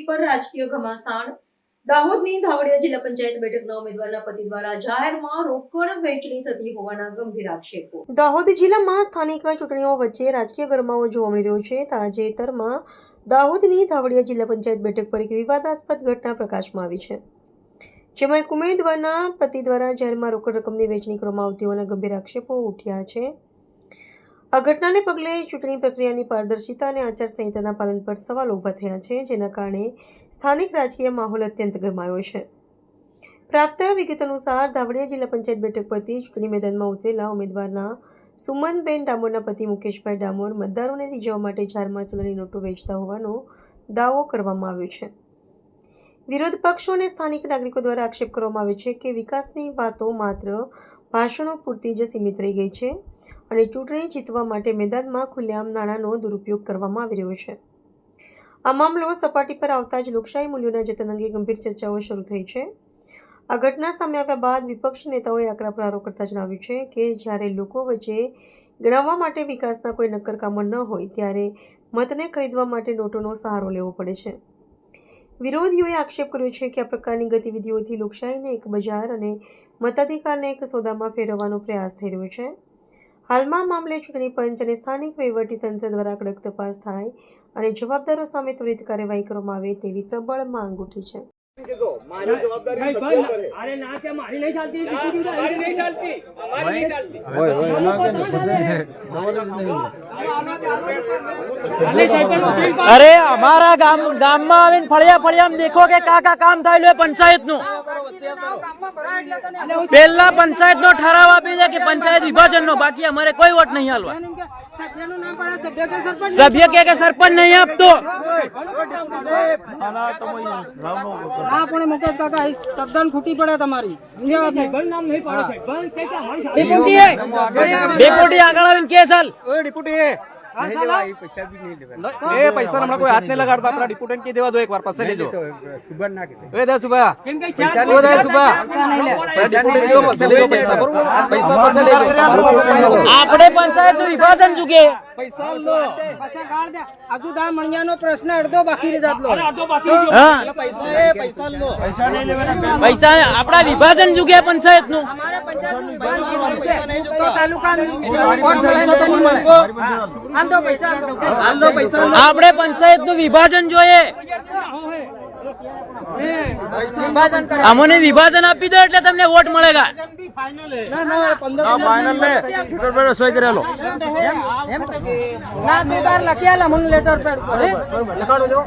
પર રાજકીય ઘમાસાણ। દાહોદની ધાવડિયા જિલ્લા પંચાયત બેઠકના ઉમેદવારના પતિ દ્વારા જાહેરમાં રોકડ વહેંચણી થતી હોવાના ગંભીર આક્ષેપો। દાહોદ જિલ્લામાં સ્થાનિક ચૂંટણીઓ વચ્ચે રાજકીય ગરમાવો જોવા મળી રહ્યો છે। તાજેતરમાં દાહોદની ધાવડિયા જિલ્લા પંચાયત બેઠક પર એક વિવાદાસ્પદ ઘટના પ્રકાશમાં આવી છે, જેમાં એક ઉમેદવારના પતિ દ્વારા જાહેરમાં રોકડ રકમની વહેંચણી કરવામાં આવતી હોવાના ગંભીર આક્ષેપો ઉઠ્યા છે। આ ઘટનાને પગલે ચૂંટણી પ્રક્રિયાની પારદર્શિતા અને આચારસંહિતાના પાલન પર સવાલો ઊભા થયા છે, જેના કારણે સ્થાનિક રાજકીય માહોલ અત્યંત ગરમાયો છે। પ્રાપ્ત વિગત અનુસાર ધાવડિયા જિલ્લા પંચાયત બેઠક પરથી ચૂંટણી મેદાનમાં ઉતરેલા ઉમેદવારના સુમનબેન ડામોરના પતિ મુકેશભાઈ ડામોર મતદારોને રીઝવવા માટે જાહેરમાં ચલણી નોટો વેચતા હોવાનો દાવો કરવામાં આવ્યો છે। વિરોધ પક્ષો અને સ્થાનિક નાગરિકો દ્વારા આક્ષેપ કરવામાં આવ્યો છે કે વિકાસની વાતો માત્ર ભાષણો પૂરતી જ સીમિત રહી ગઈ છે અને ચૂંટણી જીતવા માટે મેદાનમાં ખુલ્લેઆમ નાણાંનો દુરુપયોગ કરવામાં આવી રહ્યો છે। આ મામલો સપાટી પર આવતા જ લોકશાહી મૂલ્યોના જતન અંગે ગંભીર ચર્ચાઓ શરૂ થઈ છે। આ ઘટના સામે આવ્યા બાદ વિપક્ષ નેતાઓએ આકરા પ્રહારો કરતા જણાવ્યું છે કે જ્યારે લોકો વચ્ચે ગણાવવા માટે વિકાસના કોઈ નક્કર કામો ન હોય ત્યારે મતને ખરીદવા માટે નોટોનો સહારો લેવો પડે છે। વિરોધીઓએ આક્ષેપ કર્યો છે કે આ પ્રકારની ગતિવિધિઓથી લોકશાહીને એક બજાર અને મતાધિકારને એક સોદામાં ફેરવવાનો પ્રયાસ થઈ રહ્યો છે। હાલમાં મામલે ચૂંટણી પંચ અને સ્થાનિક વહીવટીતંત્ર દ્વારા કડક તપાસ થાય અને જવાબદારો સામે ત્વરિત કાર્યવાહી કરવામાં આવે તેવી પ્રબળ માંગ ઉઠી છે। अरे हमारा गाम में आवीने फळिया फळिया देखो के का काम थायेलुं है पंचायत नु पहला पंचायत नो ठराव आपी दे कि पंचायत विभाजन नो, बाकी हमारे कोई वोट नहीं हालवा। सभ्य के सरपंच नहीं आप तो मुकेश काका तद्दन खूटी पड़े तमारी डेपुटी आगळ आवीने के साल डिप्यूटी पैसा हमारा कोई हाथ नहीं लगाता, अपना डिप्यूटेंट की देवा दो एक बार पैसे ले लो। सुबह ना के दे सुबह वो दे सुबह डिप्यूटेंट को पैसे ले लो, पैसा पैसा ले लो। आपणे पंचायत નું વિભાજન ચૂકે पैसा लो, पैसा काढ दे अजू दा मणियानो प्रश्न अर्धो बाकी रही जातलो। हां पैसा लो, पैसा नहीं लेवाना, पैसा आपड़ा विभाजन चूके पंचायत નું। हमारे पंचायत નું विभाजन तो तालुका कोण बोलायला तो नहीं मनको आंदो पैसा आंदो पैसा आपणे पंचायत નું વિભાજન જોઈએ। अमोने विभाजन आपी दो એટલે તમને વોટ મળેગા। ना ना 15 फाइनल ले लेटर पे सही करेलो ना दीदार लखियाला मन लेटर पे लखाड़ो जो